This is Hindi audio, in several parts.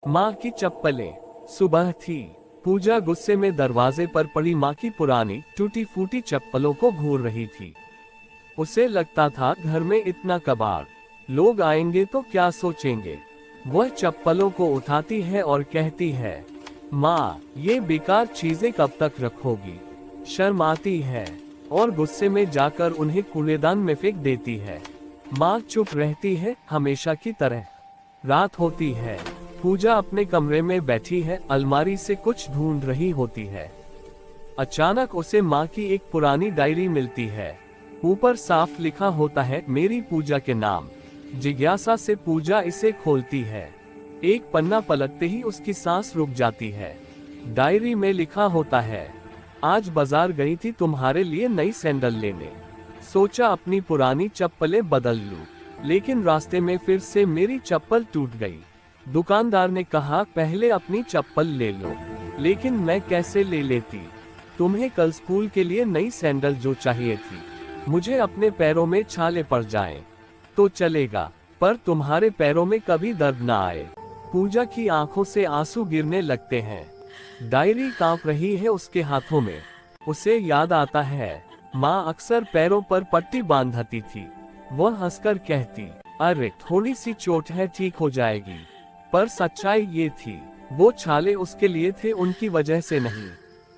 माँ की चप्पलें। सुबह थी। पूजा गुस्से में दरवाजे पर पड़ी माँ की पुरानी टूटी फूटी चप्पलों को घूर रही थी। उसे लगता था घर में इतना कबाड़, लोग आएंगे तो क्या सोचेंगे। वह चप्पलों को उठाती है और कहती है, माँ ये बेकार चीजें कब तक रखोगी। शर्म आती है और गुस्से में जाकर उन्हें कूड़ेदान में फेंक देती है। माँ चुप रहती है हमेशा की तरह। रात होती है। पूजा अपने कमरे में बैठी है, अलमारी से कुछ ढूंढ रही होती है। अचानक उसे माँ की एक पुरानी डायरी मिलती है। ऊपर साफ लिखा होता है, मेरी पूजा के नाम। जिज्ञासा से पूजा इसे खोलती है। एक पन्ना पलटते ही उसकी सांस रुक जाती है। डायरी में लिखा होता है, आज बाजार गई थी तुम्हारे लिए नई सैंडल लेने। सोचा अपनी पुरानी चप्पलें बदल लूं, लेकिन रास्ते में फिर से मेरी चप्पल टूट गई। दुकानदार ने कहा पहले अपनी चप्पल ले लो, लेकिन मैं कैसे ले लेती। तुम्हें कल स्कूल के लिए नई सैंडल जो चाहिए थी। मुझे अपने पैरों में छाले पड़ जाएं तो चलेगा, पर तुम्हारे पैरों में कभी दर्द ना आए। पूजा की आंखों से आंसू गिरने लगते हैं। डायरी कांप रही है उसके हाथों में। उसे याद आता है, माँ अक्सर पैरों पर पट्टी बांधती थी। वह हंसकर कहती, अरे थोड़ी सी चोट है, ठीक हो जाएगी। पर सच्चाई ये थी, वो छाले उसके लिए थे, उनकी वजह से नहीं।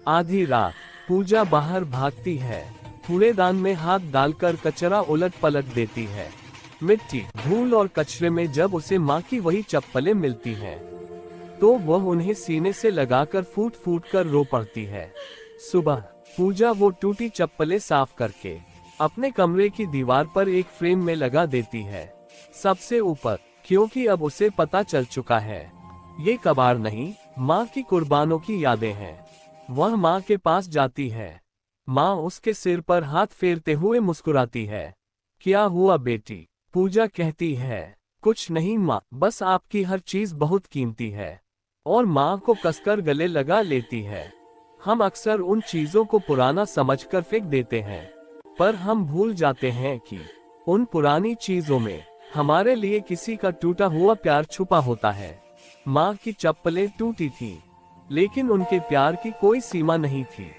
आधी रात पूजा बाहर भागती है। कूड़ेदान में हाथ डालकर कचरा उलट पलट देती है। मिट्टी, धूल और कचरे में जब उसे माँ की वही चप्पलें मिलती हैं, तो वह उन्हें सीने से लगाकर फूट फूट कर रो पड़ती है। सुबह पूजा वो टूटी चप्पलें साफ करके अपने कमरे की दीवार पर एक फ्रेम में लगा देती है, सबसे ऊपर, क्योंकि अब उसे पता चल चुका है, ये कबाड़ नहीं, माँ की कुर्बानों की यादें हैं। वह माँ के पास जाती है। माँ उसके सिर पर हाथ फेरते हुए मुस्कुराती है। क्या हुआ बेटी? पूजा कहती है, कुछ नहीं माँ, बस आपकी हर चीज बहुत कीमती है। और माँ को कसकर गले लगा लेती है। हम अक्सर उन चीजों को पुराना समझकर फेंक देते हैं, पर हम भूल जाते हैं कि उन पुरानी चीजों में हमारे लिए किसी का टूटा हुआ प्यार छुपा होता है। माँ की चप्पलें टूटी थीं, लेकिन उनके प्यार की कोई सीमा नहीं थी।